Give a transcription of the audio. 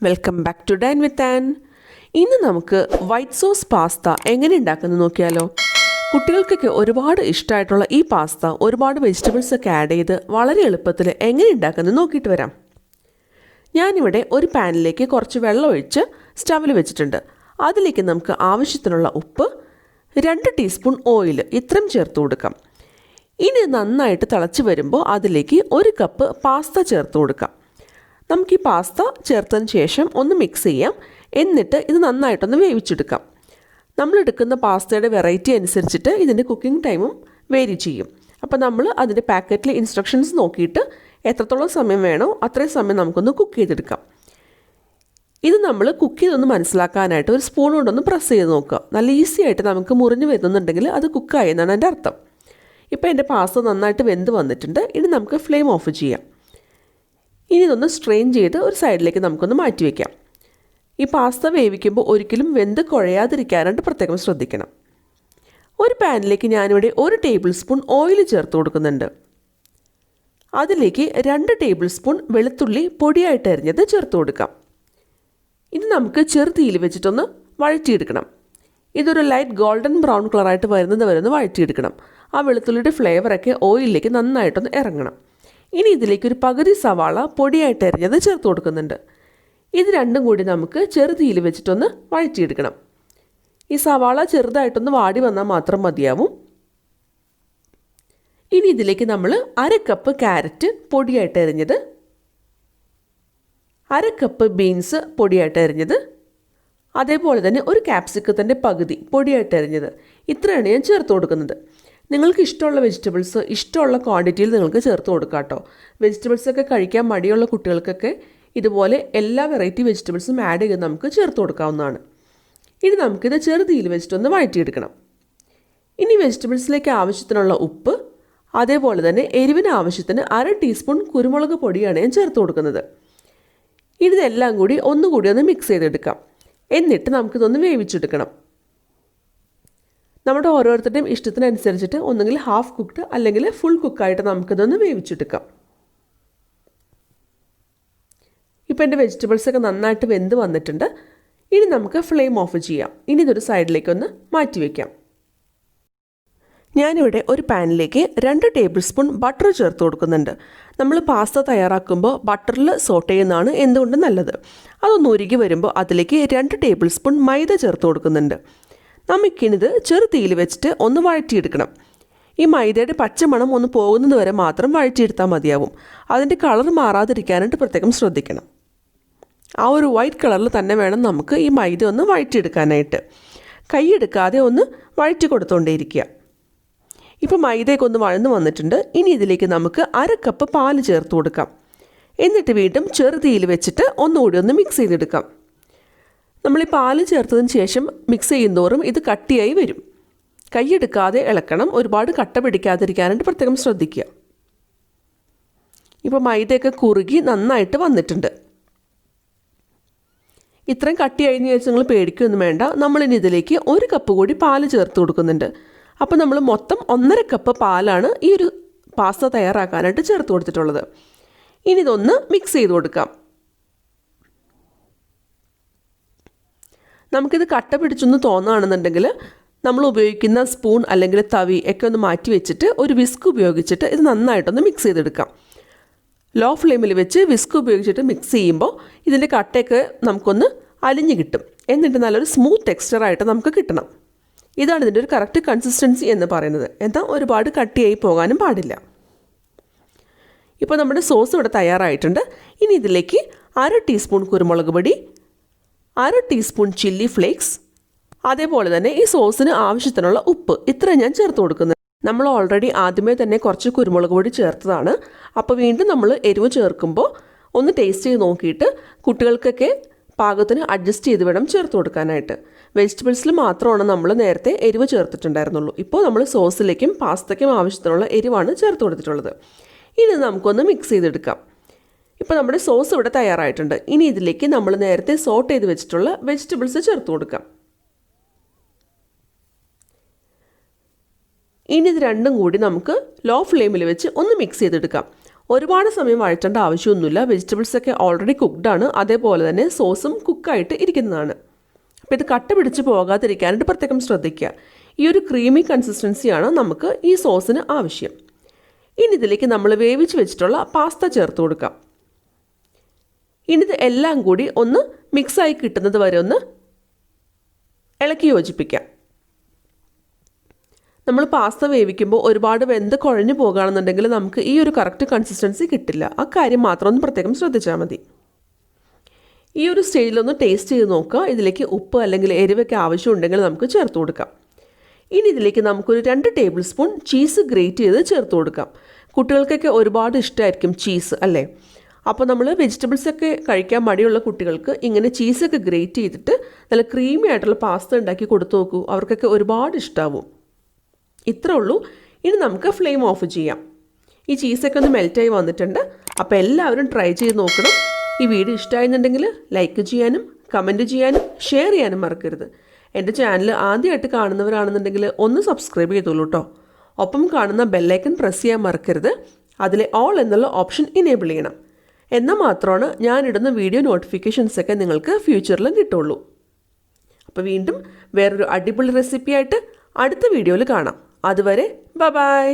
Welcome back to dine with Ann. ഇന്ന് നമുക്ക് white sauce pasta എങ്ങനെ ഉണ്ടാക്കുന്നത് നോക്കിയാലോ. കുട്ടികൾക്കൊക്കെ ഒരുപാട് ഇഷ്ടമായിട്ടുള്ള ഈ പാസ്ത ഒരുപാട് വെജിറ്റബിൾസ് ഒക്കെ ആഡ് ചെയ്ത് വളരെ എളുപ്പത്തിൽ എങ്ങനെ ഉണ്ടാക്കുന്നത് നോക്കിയിട്ട് വരാം. ഞാനിവിടെ ഒരു പാനിലേക്ക് കുറച്ച് വെള്ളം ഒഴിച്ച് സ്റ്റവിൽ വെച്ചിട്ടുണ്ട്. അതിലേക്ക് നമുക്ക് ആവശ്യത്തിനുള്ള ഉപ്പ്, 2 ടീസ്പൂൺ ഓയിൽ ഇത്രയും ചേർത്ത് കൊടുക്കാം. ഇനി നന്നായിട്ട് തിളച്ച് വരുമ്പോൾ അതിലേക്ക് 1 കപ്പ് പാസ്ത ചേർത്ത് കൊടുക്കാം. നമുക്ക് ഈ പാസ്ത ചേർത്തതിന് ശേഷം ഒന്ന് മിക്സ് ചെയ്യാം. എന്നിട്ട് ഇത് നന്നായിട്ടൊന്ന് വേവിച്ചെടുക്കാം. നമ്മളെടുക്കുന്ന പാസ്തയുടെ വെറൈറ്റി അനുസരിച്ചിട്ട് ഇതിൻ്റെ കുക്കിംഗ് ടൈമും വേരി ചെയ്യും. അപ്പോൾ നമ്മൾ അതിൻ്റെ പാക്കറ്റിൽ ഇൻസ്ട്രക്ഷൻസ് നോക്കിയിട്ട് എത്രത്തോളം സമയം വേണോ അത്രയും സമയം നമുക്കൊന്ന് കുക്ക് ചെയ്തെടുക്കാം. ഇത് നമ്മൾ കുക്ക് ചെയ്തൊന്ന് മനസ്സിലാക്കാനായിട്ട് ഒരു സ്പൂൺ കൊണ്ടൊന്ന് പ്രസ് ചെയ്ത് നോക്കുക. നല്ല ഈസി ആയിട്ട് നമുക്ക് മുറിഞ്ഞ് വരുന്നുണ്ടെങ്കിൽ അത് കുക്കായി എന്നാണ് എൻ്റെ അർത്ഥം. ഇപ്പോൾ എൻ്റെ പാസ്ത നന്നായിട്ട് വെന്ത് വന്നിട്ടുണ്ട്. ഇനി നമുക്ക് ഫ്ലെയിം ഓഫ് ചെയ്യാം. ഇനി ഇതൊന്ന് സ്ട്രെയിൻ ചെയ്ത് ഒരു സൈഡിലേക്ക് നമുക്കൊന്ന് മാറ്റി വയ്ക്കാം. ഈ പാസ്ത വേവിക്കുമ്പോൾ ഒരിക്കലും വെന്ത് കുഴയാതിരിക്കാനായിട്ട് പ്രത്യേകം ശ്രദ്ധിക്കണം. ഒരു പാനിലേക്ക് ഞാനിവിടെ 1 ടേബിൾ സ്പൂൺ ഓയിൽ ചേർത്ത് കൊടുക്കുന്നുണ്ട്. അതിലേക്ക് 2 ടേബിൾ സ്പൂൺ വെളുത്തുള്ളി പൊടിയായിട്ട് അരിഞ്ഞത് ചേർത്ത് കൊടുക്കാം. ഇത് നമുക്ക് ചെറുതീയിൽ വെച്ചിട്ടൊന്ന് വഴറ്റിയെടുക്കണം. ഇതൊരു ലൈറ്റ് ഗോൾഡൻ ബ്രൗൺ കളറായിട്ട് വരുന്നത് വരെ ഒന്ന് വഴറ്റിയെടുക്കണം. ആ വെളുത്തുള്ളിയുടെ ഫ്ലേവറൊക്കെ ഓയിലിലേക്ക് നന്നായിട്ടൊന്ന് ഇറങ്ങണം. ഇനി ഇതിലേക്ക് ഒരു പകുതി സവാള പൊടിയായിട്ട് അരിഞ്ഞത് ചേർത്ത് കൊടുക്കുന്നുണ്ട്. ഇത് രണ്ടും കൂടി നമുക്ക് ചെറുതീയിൽ വെച്ചിട്ടൊന്ന് വഴറ്റിയെടുക്കണം. ഈ സവാള ചെറുതായിട്ടൊന്ന് വാടി വന്നാൽ മാത്രം മതിയാവും. ഇനി ഇതിലേക്ക് നമ്മൾ 1/2 കപ്പ് ക്യാരറ്റ് പൊടിയായിട്ട് അരിഞ്ഞത്, 1/2 കപ്പ് ബീൻസ് പൊടിയായിട്ട് അരിഞ്ഞത്, അതേപോലെ തന്നെ ഒരു ക്യാപ്സിക്കത്തിൻ്റെ പകുതി പൊടിയായിട്ട് അരിഞ്ഞത്, ഇത്രയാണ് ഞാൻ ചേർത്ത് കൊടുക്കുന്നത്. നിങ്ങൾക്ക് ഇഷ്ടമുള്ള വെജിറ്റബിൾസ് ഇഷ്ടമുള്ള ക്വാണ്ടിറ്റിയിൽ നിങ്ങൾക്ക് ചേർത്ത് കൊടുക്കാം കേട്ടോ. വെജിറ്റബിൾസൊക്കെ കഴിക്കാൻ മടിയുള്ള കുട്ടികൾക്കൊക്കെ ഇതുപോലെ എല്ലാ വെറൈറ്റി വെജിറ്റബിൾസും ആഡ് ചെയ്ത് നമുക്ക് ചേർത്ത് കൊടുക്കാവുന്നതാണ്. ഇനി നമുക്കിത് ചെറുതീയിൽ വെച്ചിട്ടൊന്ന് വഴറ്റിയെടുക്കണം. ഇനി വെജിറ്റബിൾസിലേക്ക് ആവശ്യത്തിനുള്ള ഉപ്പ്, അതേപോലെ തന്നെ എരിവിന് ആവശ്യത്തിന് 1/2 ടീസ്പൂൺ കുരുമുളക് പൊടിയാണ് ഞാൻ ചേർത്ത് കൊടുക്കുന്നത്. ഇതെല്ലാം കൂടി ഒന്നുകൂടി ഒന്ന് മിക്സ് ചെയ്തെടുക്കാം. എന്നിട്ട് നമുക്കിതൊന്ന് വേവിച്ചെടുക്കണം. നമ്മുടെ ഓരോരുത്തരുടെയും ഇഷ്ടത്തിനനുസരിച്ചിട്ട് ഒന്നുകിൽ ഹാഫ് കുക്ക്ഡ് അല്ലെങ്കിൽ ഫുൾ കുക്കായിട്ട് നമുക്കിതൊന്ന് വേവിച്ചെടുക്കാം. ഇപ്പോൾ എൻ്റെ വെജിറ്റബിൾസൊക്കെ നന്നായിട്ട് വെന്ത് വന്നിട്ടുണ്ട്. ഇനി നമുക്ക് ഫ്ലെയിം ഓഫ് ചെയ്യാം. ഇനി ഇതൊരു സൈഡിലേക്കൊന്ന് മാറ്റി വയ്ക്കാം. ഞാനിവിടെ ഒരു പാനിലേക്ക് 2 ടേബിൾ സ്പൂൺ ബട്ടർ ചേർത്ത് കൊടുക്കുന്നുണ്ട്. നമ്മൾ പാസ്ത തയ്യാറാക്കുമ്പോൾ ബട്ടറിൽ സോട്ട് ചെയ്യുന്നതാണ് എന്തുകൊണ്ട് നല്ലത്. അതൊന്ന് ഉരുകി വരുമ്പോൾ അതിലേക്ക് 2 ടേബിൾ സ്പൂൺ മൈദ ചേർത്ത് കൊടുക്കുന്നുണ്ട്. നമുക്കിനിത് ചെറുതീയിൽ വെച്ചിട്ട് ഒന്ന് വഴറ്റിയെടുക്കണം. ഈ മൈദയുടെ പച്ചമണം ഒന്ന് പോകുന്നത് വരെ മാത്രം വഴറ്റിയെടുത്താൽ മതിയാവും. അതിൻ്റെ കളർ മാറാതിരിക്കാനായിട്ട് പ്രത്യേകം ശ്രദ്ധിക്കണം. ആ ഒരു വൈറ്റ് കളറിൽ തന്നെ വേണം നമുക്ക് ഈ മൈദ ഒന്ന് വഴറ്റിയെടുക്കാനായിട്ട്. കൈയെടുക്കാതെ ഒന്ന് വഴറ്റി കൊടുത്തുകൊണ്ടേയിരിക്കുക. ഇപ്പോൾ മൈദയൊക്കെ ഒന്ന് വഴന്ന് വന്നിട്ടുണ്ട്. ഇനി ഇതിലേക്ക് നമുക്ക് 1/2 കപ്പ് പാല് ചേർത്ത് കൊടുക്കാം. എന്നിട്ട് വീണ്ടും ചെറുതീയിൽ വെച്ചിട്ട് ഒന്നുകൂടി ഒന്ന് മിക്സ് ചെയ്തെടുക്കാം. നമ്മൾ ഈ പാല് ചേർത്തതിന് ശേഷം മിക്സ് ചെയ്യുന്തോറും ഇത് കട്ടിയായി വരും. കൈയെടുക്കാതെ ഇളക്കണം. ഒരുപാട് കട്ട പിടിക്കാതിരിക്കാനായിട്ട് പ്രത്യേകം ശ്രദ്ധിക്കുക. ഇപ്പോൾ മൈദയൊക്കെ കുറുകി നന്നായിട്ട് വന്നിട്ടുണ്ട്. ഇത്രയും കട്ടിയായെന്ന് വിചാരിച്ച് നിങ്ങൾ പേടിക്കൊന്നും വേണ്ട. നമ്മളിനി ഇതിലേക്ക് 1 കപ്പ് കൂടി പാല് ചേർത്ത് കൊടുക്കുന്നുണ്ട്. അപ്പോൾ നമ്മൾ മൊത്തം 1.5 കപ്പ് പാലാണ് ഈ ഒരു പാസ്ത തയ്യാറാക്കാനായിട്ട് ചേർത്ത് കൊടുത്തിട്ടുള്ളത്. ഇനി ഇതൊന്ന് മിക്സ് ചെയ്ത് കൊടുക്കാം. നമുക്കിത് കട്ട പിടിച്ചൊന്ന് തോന്നുകയാണെന്നുണ്ടെങ്കിൽ നമ്മൾ ഉപയോഗിക്കുന്ന സ്പൂൺ അല്ലെങ്കിൽ തവി ഒക്കെ ഒന്ന് മാറ്റി വെച്ചിട്ട് ഒരു വിസ്ക് ഉപയോഗിച്ചിട്ട് ഇത് നന്നായിട്ടൊന്ന് മിക്സ് ചെയ്തെടുക്കാം. ലോ ഫ്ലെയിമിൽ വെച്ച് വിസ്ക് ഉപയോഗിച്ചിട്ട് മിക്സ് ചെയ്യുമ്പോൾ ഇതിൻ്റെ കട്ടയൊക്കെ നമുക്കൊന്ന് അലിഞ്ഞ് കിട്ടും. എന്നിട്ട് നല്ലൊരു സ്മൂത്ത് ടെക്സ്ചറായിട്ട് നമുക്ക് കിട്ടണം. ഇതാണ് ഇതിൻ്റെ ഒരു കറക്റ്റ് കൺസിസ്റ്റൻസി എന്ന് പറയുന്നത്. എന്നാൽ ഒരുപാട് കട്ടിയായി പോകാനും പാടില്ല. ഇപ്പോൾ നമ്മുടെ സോസ് ഇവിടെ തയ്യാറായിട്ടുണ്ട്. ഇനി ഇതിലേക്ക് 1/2 ടീസ്പൂൺ കുരുമുളക് പൊടി, 1/2 ടീസ്പൂൺ ചില്ലി ഫ്ലേക്സ്, അതേപോലെ തന്നെ ഈ സോസിന് ആവശ്യത്തിനുള്ള ഉപ്പ്, ഇത്രയും ഞാൻ ചേർത്ത് കൊടുക്കുന്നത്. നമ്മൾ ഓൾറെഡി ആദ്യമേ തന്നെ കുറച്ച് കുരുമുളക് പൊടി ചേർത്തതാണ്. അപ്പോൾ വീണ്ടും നമ്മൾ എരിവ് ചേർക്കുമ്പോൾ ഒന്ന് ടേസ്റ്റ് ചെയ്ത് നോക്കിയിട്ട് കുട്ടികൾക്കൊക്കെ പാകത്തിന് അഡ്ജസ്റ്റ് ചെയ്ത് വേണം ചേർത്ത് കൊടുക്കാനായിട്ട്. വെജിറ്റബിൾസിൽ മാത്രമാണ് നമ്മൾ നേരത്തെ എരിവ് ചേർത്തിട്ടുണ്ടായിരുന്നുള്ളൂ. ഇപ്പോൾ നമ്മൾ സോസിലേക്കും പാസ്തയ്ക്കും ആവശ്യത്തിനുള്ള എരിവാണ് ചേർത്ത് കൊടുത്തിട്ടുള്ളത്. ഇനി നമുക്കൊന്ന് മിക്സ് ചെയ്തെടുക്കാം. ഇപ്പോൾ നമ്മുടെ സോസ് ഇവിടെ തയ്യാറായിട്ടുണ്ട്. ഇനി ഇതിലേക്ക് നമ്മൾ നേരത്തെ സോട്ട് ചെയ്ത് വെച്ചിട്ടുള്ള വെജിറ്റബിൾസ് ചേർത്ത് കൊടുക്കാം. ഇനി ഇത് രണ്ടും കൂടി നമുക്ക് ലോ ഫ്ലെയിമിൽ വെച്ച് ഒന്ന് മിക്സ് ചെയ്തെടുക്കാം. ഒരുപാട് സമയം വഴറ്റേണ്ട ആവശ്യമൊന്നുമില്ല. വെജിറ്റബിൾസൊക്കെ ഓൾറെഡി കുക്ക്ഡാണ്. അതേപോലെ തന്നെ സോസും കുക്കായിട്ട് ഇരിക്കുന്നതാണ്. അപ്പോൾ ഇത് കട്ട പിടിച്ച് പോകാതിരിക്കാനായിട്ട് പ്രത്യേകം ശ്രദ്ധിക്കുക. ഈ ഒരു ക്രീമി കൺസിസ്റ്റൻസിയാണ് നമുക്ക് ഈ സോസിന് ആവശ്യം. ഇനി ഇതിലേക്ക് നമ്മൾ വേവിച്ച് വെച്ചിട്ടുള്ള പാസ്ത ചേർത്ത് കൊടുക്കാം. ഇനി ഇത് എല്ലാം കൂടി ഒന്ന് മിക്സായി കിട്ടുന്നത് വരെ ഒന്ന് ഇളക്കി യോജിപ്പിക്കാം. നമ്മൾ പാസ്ത വേവിക്കുമ്പോൾ ഒരുപാട് വെന്ത് കുഴഞ്ഞു പോകുകയാണെന്നുണ്ടെങ്കിൽ നമുക്ക് ഈ ഒരു കറക്റ്റ് കൺസിസ്റ്റൻസി കിട്ടില്ല. ആ കാര്യം മാത്രം ഒന്ന് പ്രത്യേകം ശ്രദ്ധിച്ചാൽ മതി. ഈ ഒരു സ്റ്റേജിലൊന്ന് ടേസ്റ്റ് ചെയ്ത് നോക്കുക. ഇതിലേക്ക് ഉപ്പ് അല്ലെങ്കിൽ എരിവൊക്കെ ആവശ്യമുണ്ടെങ്കിൽ നമുക്ക് ചേർത്ത് കൊടുക്കാം. ഇനി ഇതിലേക്ക് നമുക്കൊരു 2 ടേബിൾ സ്പൂൺ ചീസ് ഗ്രേറ്റ് ചെയ്ത് ചേർത്ത് കൊടുക്കാം. കുട്ടികൾക്കൊക്കെ ഒരുപാട് ഇഷ്ടമായിരിക്കും ചീസ് അല്ലേ? അപ്പോൾ നമ്മൾ വെജിറ്റബിൾസൊക്കെ കഴിക്കാൻ മടിയുള്ള കുട്ടികൾക്ക് ഇങ്ങനെ ചീസൊക്കെ ഗ്രേറ്റ് ചെയ്തിട്ട് നല്ല ക്രീമി ആയിട്ടുള്ള പാസ്ത ഉണ്ടാക്കി കൊടുത്തു നോക്കൂ. അവർക്കൊക്കെ ഒരുപാട് ഇഷ്ടമാവും. ഇത്രേ ഉള്ളൂ. ഇനി നമുക്ക് ഫ്ലെയിം ഓഫ് ചെയ്യാം. ഈ ചീസൊക്കെ ഒന്ന് മെൽറ്റായി വന്നിട്ടുണ്ട്. അപ്പോൾ എല്ലാവരും ട്രൈ ചെയ്ത് നോക്കണം. ഈ വീഡിയോ ഇഷ്ടമായിരുന്നുണ്ടെങ്കിൽ ലൈക്ക് ചെയ്യാനും കമൻറ്റ് ചെയ്യാനും ഷെയർ ചെയ്യാനും മറക്കരുത്. എൻ്റെ ചാനൽ ആദ്യമായിട്ട് കാണുന്നവരാണെന്നുണ്ടെങ്കിൽ ഒന്ന് സബ്സ്ക്രൈബ് ചെയ്തോളൂ കേട്ടോ. ഒപ്പം കാണുന്ന ബെല്ലൈക്കൺ പ്രസ് ചെയ്യാൻ മറക്കരുത്. അതിലെ ഓൾ എന്നുള്ള ഓപ്ഷൻ ഇനേബിൾ ചെയ്യണം. എന്നാൽ മാത്രമാണ് ഞാനിടുന്ന വീഡിയോ നോട്ടിഫിക്കേഷൻസൊക്കെ നിങ്ങൾക്ക് ഫ്യൂച്ചറിലും കിട്ടുള്ളൂ. അപ്പോൾ വീണ്ടും വേറൊരു അടിപൊളി റെസിപ്പിയായിട്ട് അടുത്ത വീഡിയോയിൽ കാണാം. അതുവരെ ബൈ.